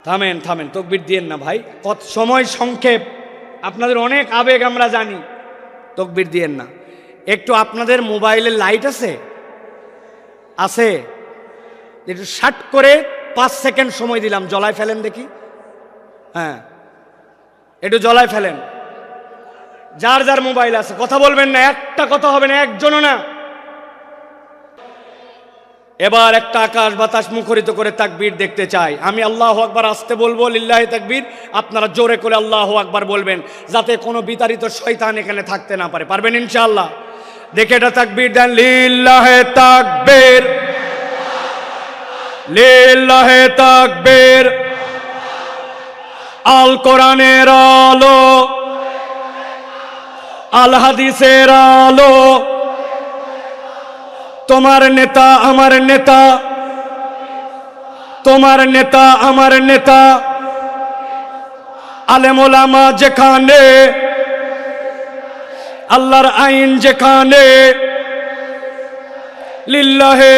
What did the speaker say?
থামেন থামেন, তকবির দিয়েন না ভাই, কত সময় সংক্ষেপ, আপনাদের অনেক আবেগ আমরা জানি, তকবির দিয়েন না। একটু আপনাদের মোবাইলের লাইট আছে আছে একটু শার্ট করে 5 সেকেন্ড সময় দিলাম, জ্বলায় ফেলেন দেখি। হ্যাঁ, একটু জ্বলায় ফেলেন। যার যার মোবাইল আছে কথা বলবেন না, একটা কথা হবে না, একজনও না। এবার একটা আকাশ বাতাস মুখরিত করে তাকবীর দেখতে চাই। আমি আল্লাহু আকবার আসতে বলবো, লিল্লাহি তাকবীর, আপনারা জোরে করে আল্লাহু আকবার বলবেন, যাতে কোনো বিতাড়িত শয়তান এখানে থাকতে না পারে। পারবেন ইনশাআল্লাহ? দেখে এটা তাকবীর দেন, লিল্লাহি তাকবীর, লিল্লাহি তাকবীর। আল কোরআনের আলো, আল হাদিসের আলো, তোমার নেতা আমার নেতা, তোমার নেতা আমার নেতা, আলেম ওলামা যেখানে, আল্লাহর আইন যেখানে, লিল্লাহে